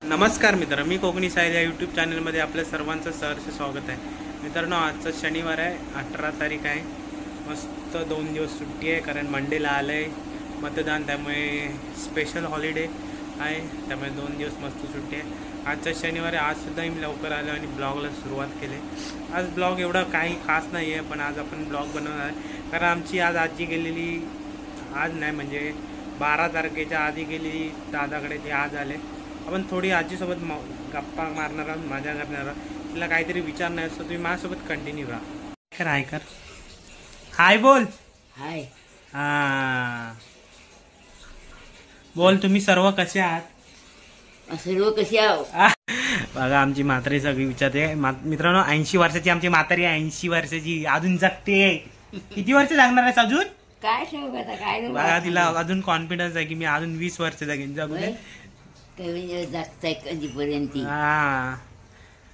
नमस्कार मित्र, मी कोकणी साहिल या यूट्यूब चॅनलमध्ये आपल्या सर्वांचं सहर्ष स्वागत आहे. मित्रांनो, आजचं शनिवार आहे, 18 तारीख आहे. मस्त 2 दिवस सुट्टी आहे, कारण मंडेला आलं आहे मतदान, त्यामुळे स्पेशल हॉलिडे आहे, त्यामुळे 2 दिवस मस्त सुट्टी आहे. आजचा शनिवार आहे. आजसुद्धा मी लवकर आलो आणि ब्लॉगला सुरुवात केली. आज ब्लॉग एवढा काही खास नाही आहे, पण आज आपण ब्लॉग बनवणार आहे, कारण आमची आज आजी गेलेली, आज नाही म्हणजे 12 तारखेच्या आधी गेलेली दादाकडे, ते आज आले. आपण थोडी आजीसोबत गप्पा मारणार आहोत, मजा करणार आहोत. तिला काहीतरी विचारणार असतो, तुम्ही माझ्यासोबत कंटिन्यू राहा. हाय कर, हाय बोल. हाय. हा बोल, तुम्ही सर्व कसे आहात? सर्व कसे आहो? बघा, आमची म्हातारी सगळी विचारते. मित्रांनो, 80 वर्षाची आमची म्हातारी आहे, 80 वर्षाची, अजून जगते. किती वर्ष जगणार आहेस अजून? काय सांगू आता, काय बघा, तिला अजून कॉन्फिडन्स आहे की मी अजून 20 वर्ष जगेन. जगू दे. जगताय कधीपर्यंत? हा,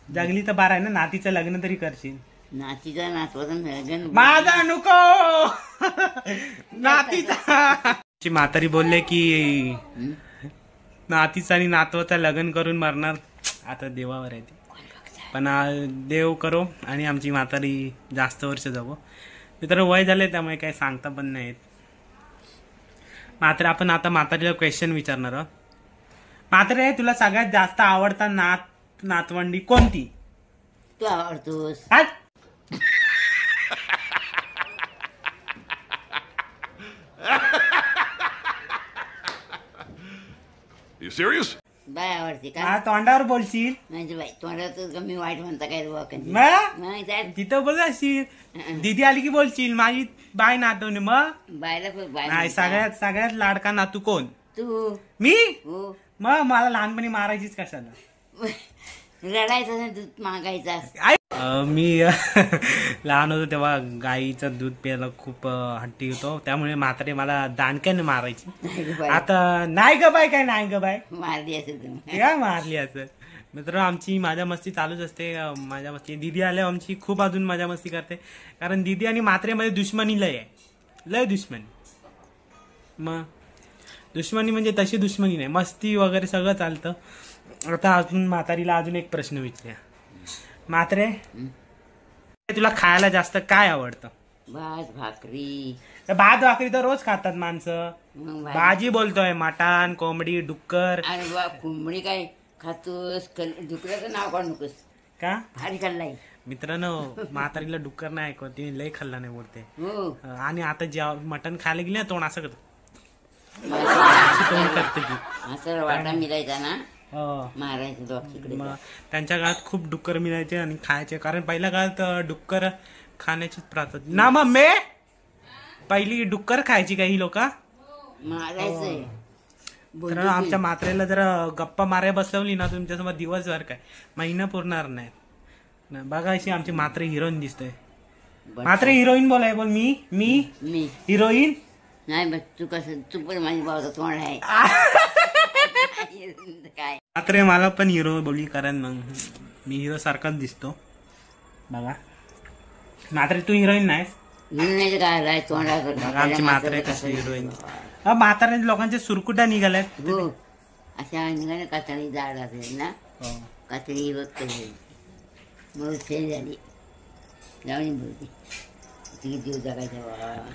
जगली तर बारा आहे ना. नातीचं लग्न तरी करशील. नातीचा नातवाचा लग्न माझा नको, नातीचा. म्हातारी बोलले की नातीचं आणि नातवाचं लग्न करून मरणार. आता देवावर आहे ते, पण देव करो आणि आमची म्हातारी जास्त वर्ष जगो. मित्र, वय झाले त्यामुळे काही सांगता पण नाही येत. मात्र आपण आता म्हातारीला क्वेश्चन विचारणार आहोत. म्हातारी, तुला सगळ्यात जास्त आवडता नातवंडी कोणती? तू आवडतोस? You serious? बाय आवडते का? तोंडावर बोलशील म्हणजे बाई तोंडात कमी वाईट म्हणता काय मग तिथं बोल अशी. दीदी आली की बोलशील माझी बाय नातवने. मग बायला बाय नाही, सगळ्यात लाडका नातू कोण? तू. मी? हो. मग मला लहानपणी मारायचीच कशाला? रडायचं दूध मागायचा. मी लहान होतो तेव्हा गाईचं दूध प्यायला खूप हट्टी होतो, त्यामुळे म्हातारी मला दांडक्याने मारायची. आता नाही ग बाय, काय नाही ग बाय, मारली असेल तुम्ही? काय मारली असेल? मित्र, आमची मजा मस्ती चालूच असते. मजा मस्ती दीदी आल्या आमची खूप अजून मजा मस्ती करते, कारण दीदी आणि म्हात्रेमध्ये दुश्मनी लय आहे, लय दुश्मनी. मग दुश्मनी म्हणजे तशी दुश्मनी नाही, मस्ती वगैरे सगळं चालतं. आता अजून म्हातारीला अजून एक प्रश्न विचारूया. म्हात्रे, तुला खायला जास्त काय आवडतं? भात भाकरी. भात भाकरी तर रोज खातात माणसं. भाजी बोलतोय, मटण, कोंबडी, डुक्कर. अरे बा, कोंबडी काय खातोस? डुकराचं नाव काढ नकोस का? भारी खाल्लाय. मित्रांनो, म्हातारीला डुक्कर नाही ऐकवत, तिने लय खाल्ला नाही बोलते. हो. आणि आता जेव्हा मटण खायला गेले ना, तोंड असं करत तोंड करते की असं वाटा मिळायचा ना, हो. मारायचं तिकडे. त्यांच्या काळात खूप डुक्कर मिळायचे आणि खायचे, कारण पहिल्या काळात डुक्कर खाण्याचीच प्रथा ना. मम्मी, पहिली डुक्कर खायची काही लोक मारायचंय. तर आमच्या म्हात्रेला जर गप्पा मारायला बसवली ना तुमच्यासोबत, दिवसभर काय महिना पुरणार नाही. बघा, अशी आमची म्हात्रे हिरोईन दिसते. म्हात्रे हिरोईन बोलाय, बोल. मी हिरोईन नाही बघ, तू कसं, तू पण माझी भावचा तोंड आहे काय. म्हात्रे मला पण हिरो बोली, कारण मग मी हिरो सारखाच दिसतो. बघा म्हात्रे, तू हिरोईन नाहीस. काय तोंडावर आमची म्हात्रे कशी हिरोईन. म्हातारे लोकांच्या सुरकुटा निघाल्यात. हो, अशा निघाल्या. कातळी जाड असेल ना, कातळी बघ मग फेल झाली. जाऊन बोलते किती दिवस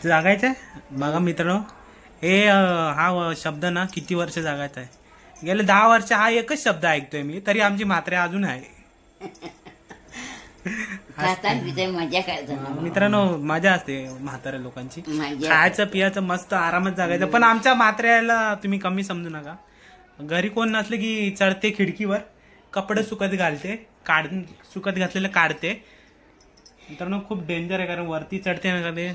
जागायचंय. बघा मित्रांनो, हे हा शब्द ना किती वर्ष जागायचा आहे. गेले 10 वर्ष हा एकच शब्द ऐकतोय मी, तरी आमची म्हात्रे अजून आहे. मजा करतात मित्रांनो, मजा असते म्हाताऱ्या लोकांची. खायचं पियाचं मस्त आरामात जागायचं. पण आमच्या म्हात्र्याला तुम्ही कमी समजू नका. घरी कोण नसले की चढते खिडकीवर, कपडे सुकत घालते, सुकत घातलेले काढते. मित्रांनो, खूप डेंजर आहे, कारण वरती चढते ना कधी,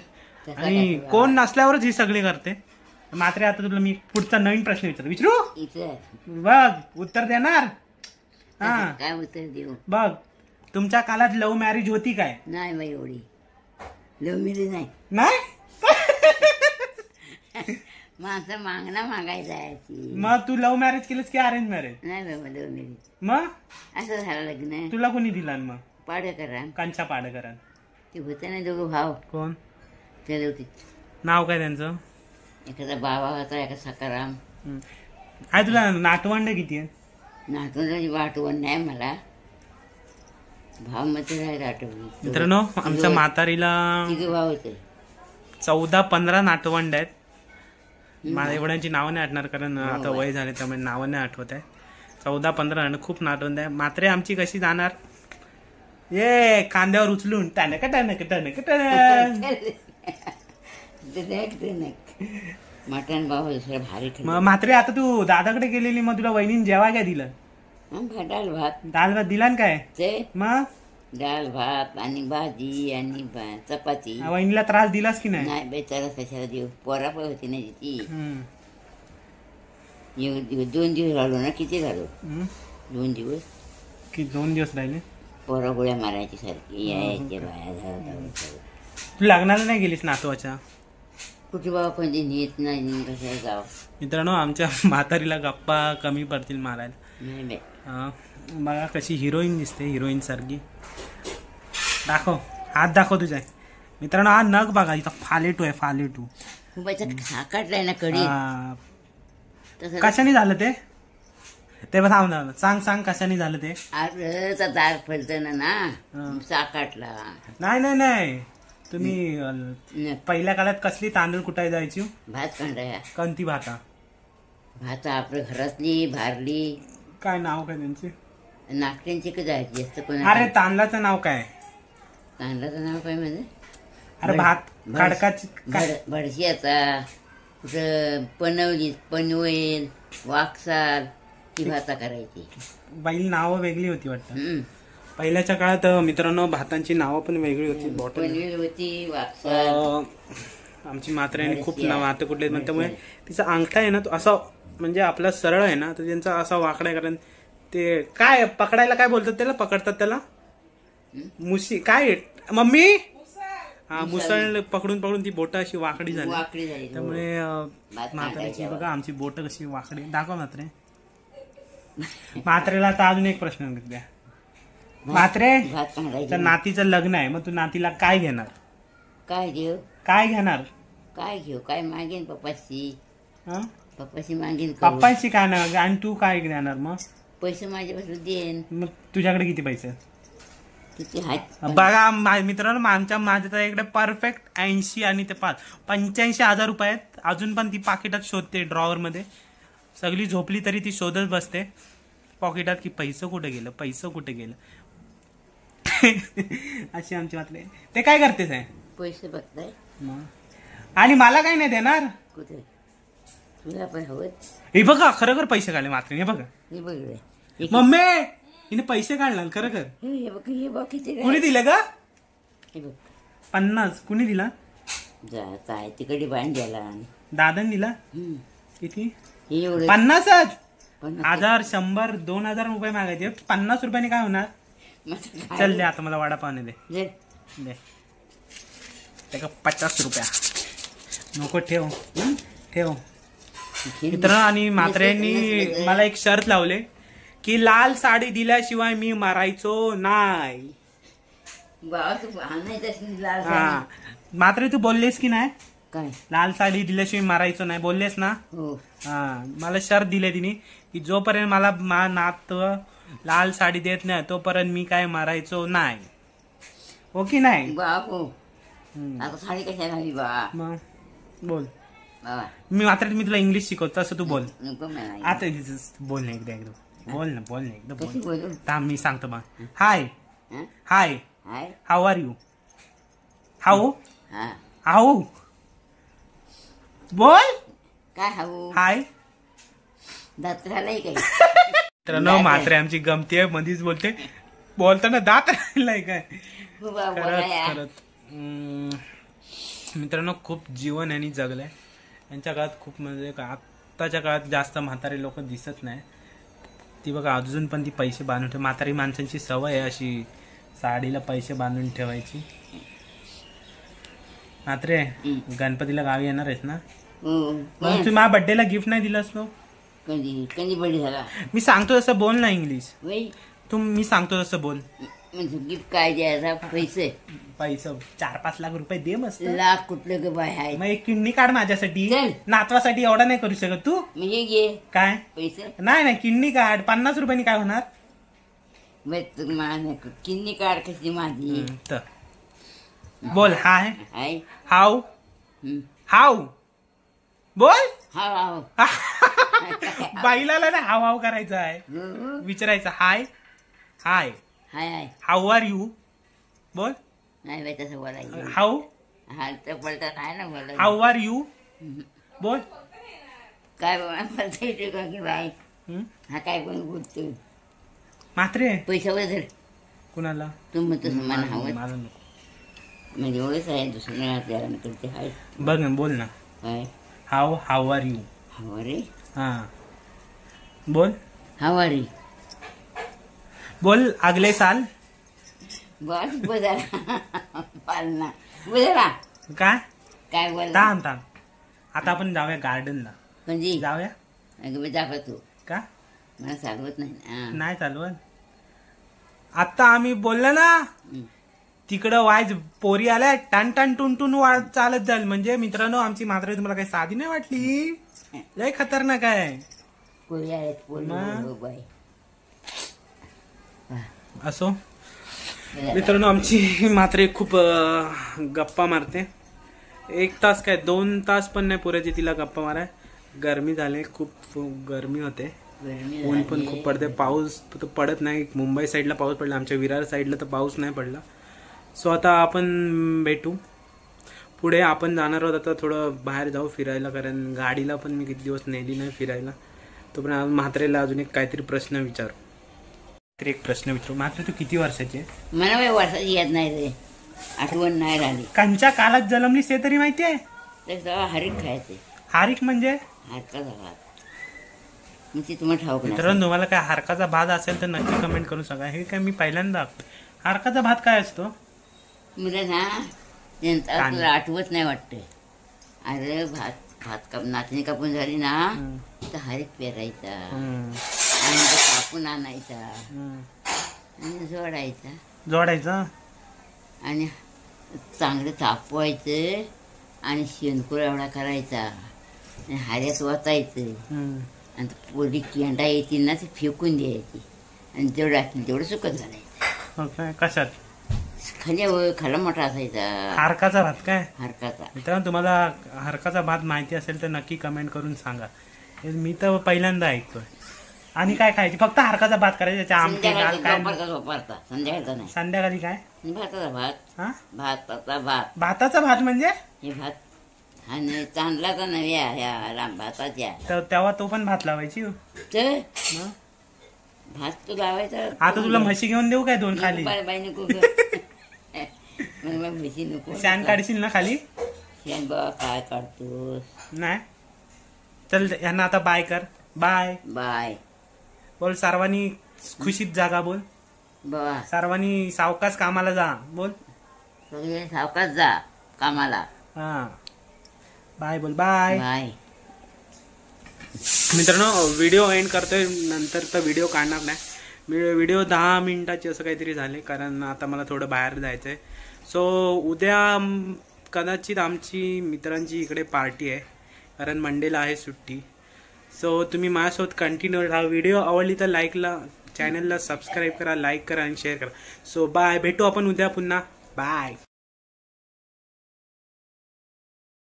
आणि कोण नसल्यावरच ही सगळी करते. म्हात्रे, आता तुला मी पुढचा नवीन प्रश्न विचारू बघ, उत्तर देणार? हा, काय उत्तर देऊ? बघ, तुमच्या काळात लव्ह मॅरेज होती काय? नाही बाई, एवढी लव्ह मॅरेज नाही. माणसं मागणं मागायचं आहे. मग तू लव्ह मॅरेज केलंस की अरेंज मॅरेज? नाही बाबा, लव्ह मॅरेज. मग असं झालं लग्न. तुला कोणी दिला? मग पाडेकरां. कांच्या पाडेकरां. ते होते ना दोघं भाव. कोण? ते होते. नाव काय त्यांचं? एखादा बाबा होता, एका सकाराम. तुला नातवंड किती आहे? नातवंडाची आठवण नाही मला. भाव मात्र राहायला आठवण. मित्रांनो आमच्या म्हातारीला तिघे भाव होते. 14-15 नातवंड आहेत. मला एवढ्यांची नावं नाही आठवणार कारण आता वय झाले त्यामुळे नावं नाही आठवत आहे. 14-15 आणि खूप नातवंड आहे. मात्रे आमची कशी जाणार? ये कांद्यावर उचलून टणक टणक टणक मटण भाव भारी मग मात्रे आता तू दादाकडे गेलेली मग तुला वहिनीने जेवा काय दिलं? डाळ भात. दाल भात दिला ना काय? ते मग डाळ भात आणि भाजी आणि चपाती. वहिनीला त्रास दिलास की नाही? नाही बेचारा कशाला देऊ. पोरा पण होती ना ती. हम्म. 2 दिवस राहिलो ना. किती राहिलो? हम्म. 2 दिवस. की 2 दिवस राहिले. पोरा गोळ्या मारायची सारखी यायचे बाया झालं. तू लग्नाला नाही गेलीस नातवाच्या? कुठे बाबा कोणती नेत नाही कशाला जाव. मित्रांनो आमच्या म्हातारीला गप्पा कमी पडतील मारायला. नाही बाई. बघा कशी हिरोईन दिसते, हिरोईन सारखी. दाखव हात दाखव तुझा. मित्रांनो हा नग बघा इथं फालेटू आहे, फालेटू. साकाटलाय ना कडी. कशाने झालं ते? ते थांब सांग कशाने झालं ते? आरचा दार फलतं ना साकाटला. नाही तुम्ही पहिल्या काळात कसली तांदूळ कुटाय जायची? भात कांडाया. कोणती भाता? भात आपल्या घरातली भारली. काय नाव काय त्यांचे? नागट्यांची का जायची जास्त कोणा. अरे तांदळाचं नाव काय? तांदळाचं नाव काय म्हणजे? अरे भात खडकाची भडशी आता कुठं पनवेल वाकसाल ती भाता करायची. बैल नावं वेगळी होती वाटतं. पहिल्याच्या काळात मित्रांनो भातांची नावं पण वेगळी होती. पनवेल होती वाकसाल. आमची म्हाताऱ्याने खूप भात कुठले त्यामुळे तिचा अंगठा आहे ना तो असा म्हणजे आपला सरळ आहे ना तर त्यांचा असा वाकडा आहे. कारण ते काय पकडायला काय बोलतात त्याला? पकडतात त्याला मुशी काय मम्मी? हा मुसळ पकडून ती बोट अशी वाकडी झाली. त्यामुळे म्हाताऱ्याची बघा आमची बोट कशी वाकडी. दाखव म्हात्रे. म्हात्रेला आता अजून एक प्रश्न विचारूया. म्हात्रे तर नातीचं लग्न आहे मग तू नातीला काय घेणार? काय देऊ? काय घेणार? काय घेऊ? काय मागेन पप्पाशी. पप्पाशी मागेन. पप्पाशी काय नाही आणि तू काय घेणार? मग पैसे माझ्यापासून देईन. मग तुझ्याकडे किती पैसे? किती आहेत बघा मित्रांनो माझ्या इकडे परफेक्ट 80 आणि ते 85,000 रुपये आहेत. अजून पण ती पाकिटात शोधते ड्रॉवर मध्ये. सगळी झोपली तरी ती शोधत बसते पॉकेटात की पैसे कुठे गेलं. अशी आमची मात्र. ते काय करतेस आहे? पैसे बघताय आणि मला काय नाही देणार? कुठे तुला पण हवं. हे बघा खरं पैसे काढले मात्र. हे बघा हे बघ मम्मी हिने पैसे काढला खरं. हे बघ हे बघ किती. कुणी दिलं का? हे बघ 50. कुणी दिला? काय तिकडे बांध द्याला. दादाने दिला. किती? 50. 1000 100 2000 रुपये मागायचे. 50 रुपयाने काय होणार? चल दे आता मला वडापाव दे. त्या 50 रुपया नको ठेव. मित्र आणि म्हात्र्यांनी मला एक शर्त लावले की लाल साडी दिल्याशिवाय मी मारायचो नाही. मात्र तू बोललेस की नाही? काय लाल साडी दिल्याशिवाय मारायचो नाही बोललेस ना? मला शर्त दिले तिने की जोपर्यंत मला नात लाल साडी देत नाही तोपर्यंत मी काय मारायचो नाही. हो की नाही? बापू आता साडी कशाला हवी बा? मग बोल. मी मात्र मी तुला इंग्लिश शिकवतो तसं तू बोल. आता बोल ना एकदा बोल ना एकदा मी सांगतो मग. हाय हाऊ आर यू? हाऊ बोल. काय हाऊ? हाय दात्रालाय काय? मित्रांनो मात्रे आमची गमती आहे. मधीच बोलते बोलताना दात राहिलाय काय? खरंच मित्रांनो खूप जीवन यांनी जगलंय. यांच्या काळात खूप म्हणजे आत्ताच्या काळात जास्त म्हातारे लोक दिसत नाही. ती बघा अजून पण ती पैसे बांधून ठेव. म्हातारी माणसांची सवय आहे अशी साडीला पैसे बांधून ठेवायची. मात्रे गणपतीला गावी येणार आहेस ना? तू माझ्या बर्थडेला गिफ्ट नाही दिलास तो? कधी बर्थडे झाला? मी सांगतो तसं बोल ना इंग्लिश. मी सांगतो तसं बोल. म्हणजे गिफ्ट काय द्यायचा पैसे पैसे 4-5 लाख रुपये दे मस्त. लाख कुठलं ग बाय आहे मग एक किडनी काढ माझ्यासाठी. चल. नातवासाठी एवढा नाही करू शकत तू. म्हणजे घे काय पैसे नाही नाही किडनी काढ 50 रुपयांनी काय होणार. किन्नी काढ कशी माझी तर बोल हाय हाय हाव हाव बोल. हाव बाईला ना हाव हाव करायचं आहे. विचारायचं हाय हाय हाय हाय हाऊ आर यू बोल. नाही बाई तसं बोलायचं हाऊ हालतं पडतं नाही ना बोलायचं हाऊ आर यू बोल. काय बोलता येते का की बाई हा काय पण बोलतो म्हात्रे पैसा वगैरे कुणाला तू म्हणतो मला हवं मला नको. म्हणजे एवढंच आहे दुसऱ्या त्याला करते हाय बघ ना बोल ना. काय हाऊ आर यू हवा रे हा बोल. हवा रे बोल अगले साल. बस बदला पालना बदला काय काय बोल थांब आता आपण जाऊया गार्डनला. म्हणजे जाऊया अगं बाई दाखव तू का मला चालवत नाही ना. नाही चालवत. आता आम्ही बोललो ना तिकडं वायज पोरी आल्या टन टन टुन टुन चालत जाईल. म्हणजे मित्रांनो आमची मात्र तुम्हाला काही साधी नाही वाटली. लय खतरनाक आहे. पोरी आहेत पोरी मग? हो बाई असो मित्रांनो आमची मात्र खूप गप्पा मारते. 1 तास काय 2 तास पण नाही पुरायची तिला गप्पा माराय. गरमी झाले खूप गरमी होते. गरमी ऊन पण झाली. खूप पडते. पाऊस तर पडत नाही. मुंबई साईडला पाऊस पडला आमच्या विरार साईडला तर पाऊस नाही पडला. सो आता आपण भेटू पुढे. आपण जाणार आहोत आता थोडं बाहेर जाऊ फिरायला कारण गाडीला पण मी किती दिवस नेली नाही फिरायला. तोपर्यंत म्हात्रेला अजून एक काहीतरी प्रश्न विचारू. तर एक प्रश्न विचारू. मात्र तू किती वर्षाची आहे. मला बाई वर्षाची येत नाही रे आठवण नाही राहिली. कंच्या कालात जन्मलीस हे तरी माहिती आहे. तेव्हा हरीक खायचे हारिक म्हणजे हरकाचा भात म्हणजे तुम्हाला ठाऊक नाही. मित्रांनो तुम्हाला काय हारकाचा भात असेल तर नक्की कमेंट करून सांगा. हे काय मी पहिल्यांदा हारकाचा भात काय असतो. मला ना त्यांचा तुला आठवत नाही वाटतं. अरे भात नाचणी कापून झाली ना तर हरीक पेरायचा आणि तो कापून आणायचा आणि जोडायचं आणि चांगलं तापवायचं आणि शेणकुळ एवढा करायचा आणि हाऱ्यात वाचायचं आणि पोरी केंडा येतील ना ते फेकून द्यायची आणि जेवढं असतील तेवढं सुकत घालायचं. कशात खाला मोठा असायचा हारकाचा भात काय. हरकाचा. मित्रांनो तुम्हाला हरकाचा भात माहिती असेल तर नक्की कमेंट करून सांगा. हे मी तर पहिल्यांदा ऐकतोय. आणि काय खायची फक्त हरकाचा भात करायचा त्याच्या आमटी डाळ काय वापरता संध्याकाळचा नाही. संध्याकाळी काय भाताचा भात हा भाताचा भात भाताचा भात म्हणजे हे भात आणि चांदलाचा नव्या ह्या राम भाताच्या तर तेव्हा तो पण भात लावायची. तर मग भात तू लावायचा. आता तुला म्हशी घेऊन देऊ काय 2 खाली. बाई नको मला म्हशी नको. शान काढशील ना खाली. शेण बाबा काय काढतोस. नाही चल यांना आता बाय कर. बाय बाय बोल. सर्वांनी खुशीत जागा बोल. बाबा सर्वांनी सावकाश कामाला जा बोल. सगळे सावकाश जा कामाला. हा बाय बोल. Bye bye. मित्रांनो व्हिडिओ एंड करतोय. नंतर तर व्हिडिओ काढणार नाही. व्हिडिओ 10 मिनिटाची असं काहीतरी झाले कारण आता मला थोडं बाहेर जायचंय. सो उद्या कदाचित आमची मित्रांची इकडे पार्टी आहे कारण मंडेला आहे सुट्टी. सो तुम्ही माझ्यासोबत कंटिन्यू राहा. व्हिडिओ आवडली तर लाईकला चॅनलला सबस्क्राईब करा, लाईक करा आणि शेअर करा. So bye. भेटू आपण उद्या पुन्हा. बाय.